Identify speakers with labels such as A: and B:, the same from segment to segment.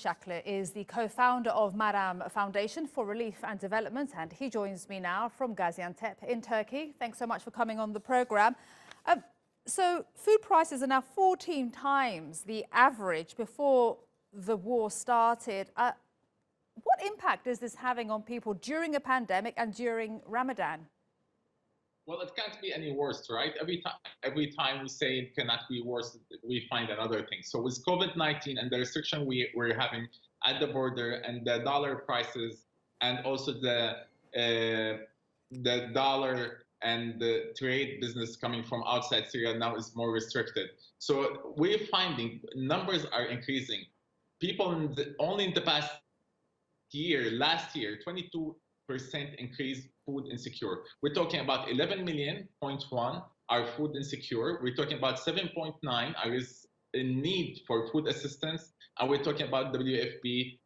A: Shishakly is the co-founder of Maram Foundation for Relief and Development, and he joins me now from Gaziantep in Turkey. Thanks so much for coming on the programme. So food prices are now 14 times the average before the war started. What impact is this having on people during a pandemic and during Ramadan?
B: Well, it can't be any worse, right? Every time we say it cannot be worse, we find another thing. So with COVID-19 and the restriction we're having at the border and the dollar prices and also the dollar and the trade business coming from outside Syria now is more restricted. So we're finding numbers are increasing. People only in the past year, last year, 22% increase food insecure. We're talking about 11 million, 0.1 are food insecure. We're talking about 7.9 are in need for food assistance. And we're talking about WFP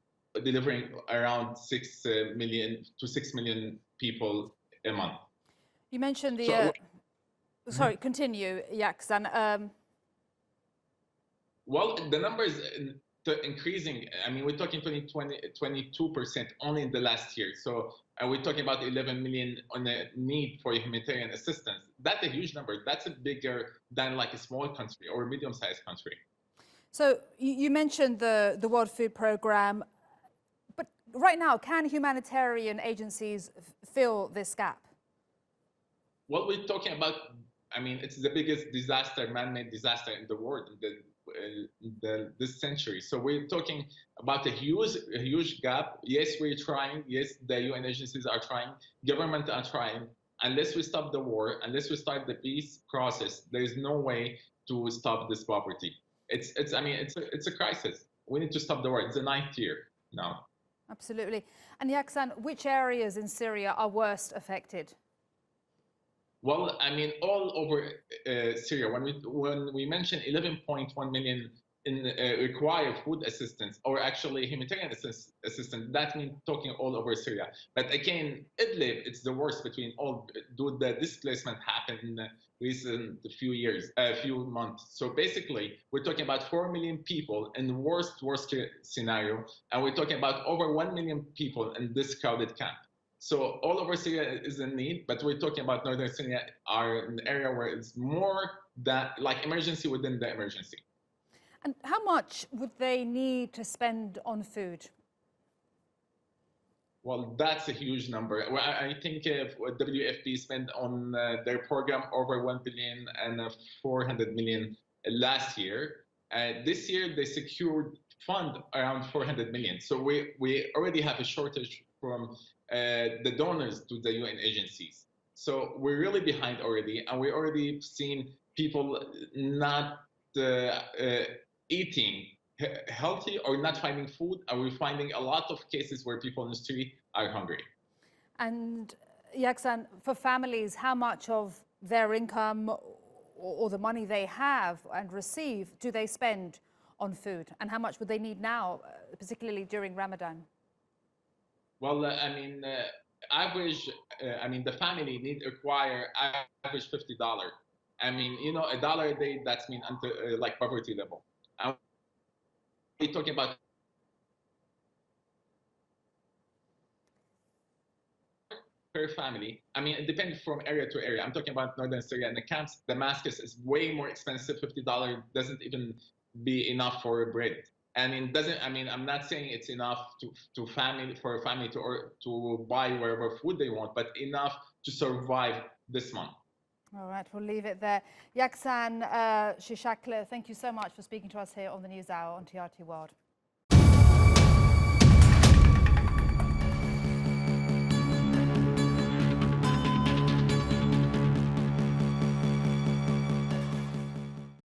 B: delivering around 6 million to 6 million people a month.
A: You mentioned the... sorry, continue, Yakzan.
B: Well, the numbers increasing. I mean, we're talking 22% only in the last year. So we're talking about 11 million on a need for humanitarian assistance. That's a huge number. That's bigger than like a small country or a medium-sized country. So
A: you mentioned the World Food Programme, but right now, can humanitarian agencies fill this gap?
B: Well, we're talking about, I mean, it's the biggest disaster, man-made disaster in the world this century. So we're talking about a huge gap. Yes, we're trying. Yes, the UN agencies are trying. Governments are trying. Unless we stop the war, unless we start the peace process, there is no way to stop this poverty. It's a crisis. We need to stop the war. It's the 9th year now.
A: Absolutely. And Yakzan, which areas in Syria are worst affected?
B: Well, I mean, all over Syria. When we mention 11.1 million in require food assistance, or actually humanitarian assistance, that means talking all over Syria. But again, Idlib, it's the worst between all. The displacement happened in the recent few months. So basically, we're talking about 4 million people in the worst scenario, and we're talking about over 1 million people in this crowded camp. So all over Syria is in need, but we're talking about northern Syria are an area where it's more that like emergency within the emergency.
A: And how much would they need to spend on food?
B: Well, that's a huge number. Well, I think WFP spent on their program over 1 billion and 400 million last year. This year, they secured fund around 400 million. So we already have a shortage from the donors to the UN agencies. So we're really behind already, and we already seen people not eating healthy or not finding food, and we're finding a lot of cases where people in the street are hungry.
A: And Yakzan, for families, how much of their income or the money they have and receive do they spend on food, and how much would they need now, particularly during Ramadan?
B: Well, I mean, the family require average $50. I mean, you know, $1 a day, that's mean like poverty level. And we're talking about per family. I mean, it depends from area to area. I'm talking about northern Syria and the camps. Damascus is way more expensive. $50 doesn't even be enough for bread. And it doesn't. I mean, I'm not saying it's enough for a family to buy wherever food they want, but enough to survive this month.
A: All right, we'll leave it there. Yakzan Shishakly, thank you so much for speaking to us here on the News Hour on TRT World.